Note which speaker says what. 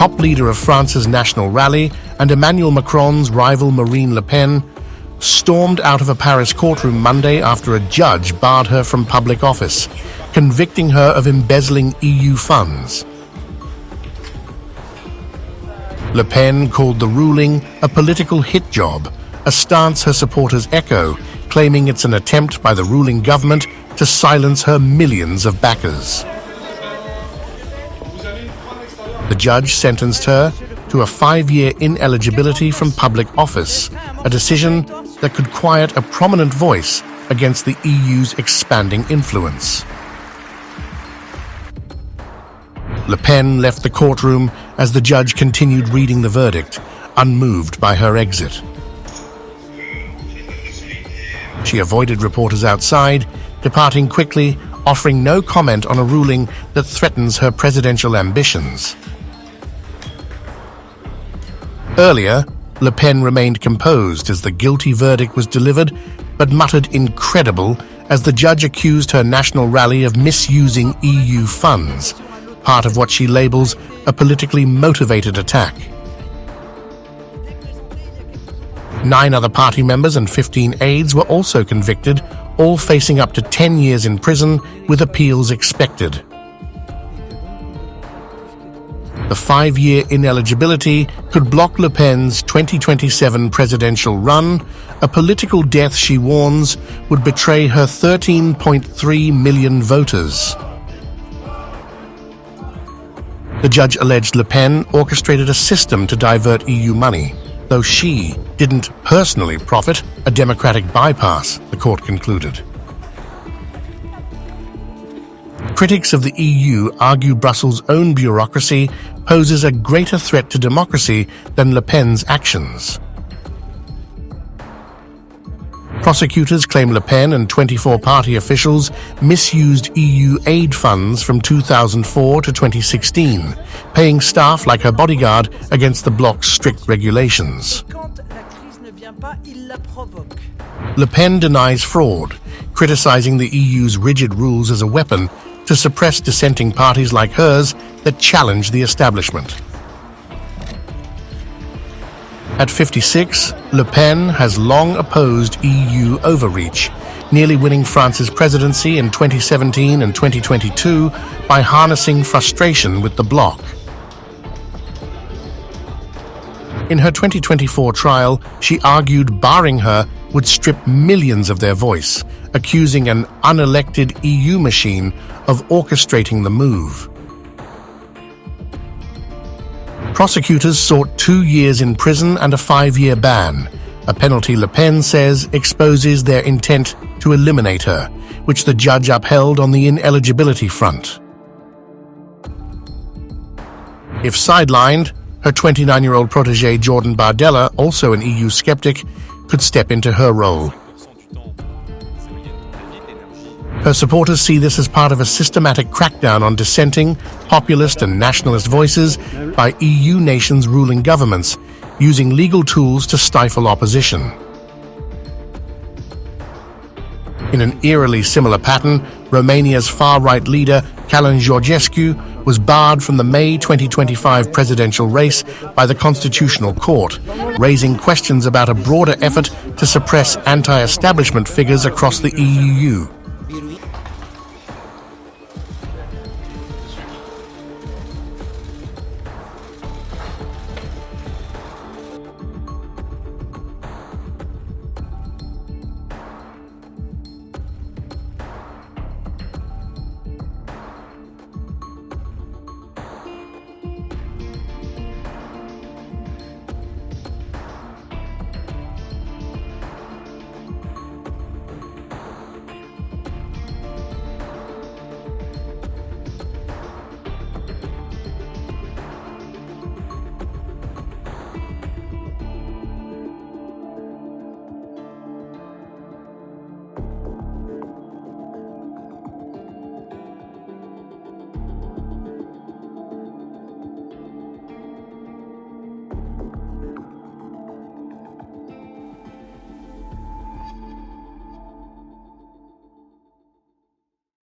Speaker 1: top leader of France's National Rally and Emmanuel Macron's rival Marine Le Pen, stormed out of a Paris courtroom Monday after a judge barred her from public office, convicting her of embezzling EU funds. Le Pen called the ruling a political hit job, a stance her supporters echo, claiming it's an attempt by the ruling government to silence her millions of backers. The judge sentenced her to a 5-year ineligibility from public office, a decision that could quiet a prominent voice against the EU's expanding influence. Le Pen left the courtroom as the judge continued reading the verdict, unmoved by her exit. She avoided reporters outside, departing quickly, offering no comment on a ruling that threatens her presidential ambitions. Earlier, Le Pen remained composed as the guilty verdict was delivered, but muttered "incredible" as the judge accused her National Rally of misusing EU funds, part of what she labels a politically motivated attack. 9 other party members and 15 aides were also convicted, all facing up to 10 years in prison, with appeals expected. The 5-year ineligibility could block Le Pen's 2027 presidential run, a political death she warns would betray her 13.3 million voters. The judge alleged Le Pen orchestrated a system to divert EU money, though she didn't personally profit, a democratic bypass, the court concluded. Critics of the EU argue Brussels' own bureaucracy poses a greater threat to democracy than Le Pen's actions. Prosecutors claim Le Pen and 24 party officials misused EU aid funds from 2004 to 2016, paying staff like her bodyguard against the bloc's strict regulations. Le Pen denies fraud, criticizing the EU's rigid rules as a weapon to suppress dissenting parties like hers that challenge the establishment. At 56, Le Pen has long opposed EU overreach, nearly winning France's presidency in 2017 and 2022 by harnessing frustration with the bloc. In her 2024 trial, she argued barring her would strip millions of their voice, accusing an unelected EU machine of orchestrating the move. Prosecutors sought 2 years in prison and a 5-year ban, a penalty Le Pen says exposes their intent to eliminate her, which the judge upheld on the ineligibility front. If sidelined, her 29-year-old protégé Jordan Bardella, also an EU skeptic, could step into her role. Her supporters see this as part of a systematic crackdown on dissenting, populist and nationalist voices by EU nations' ruling governments, using legal tools to stifle opposition. In an eerily similar pattern, Romania's far-right leader, Călin Georgescu, was barred from the May 2025 presidential race by the Constitutional Court, raising questions about a broader effort to suppress anti-establishment figures across the EU.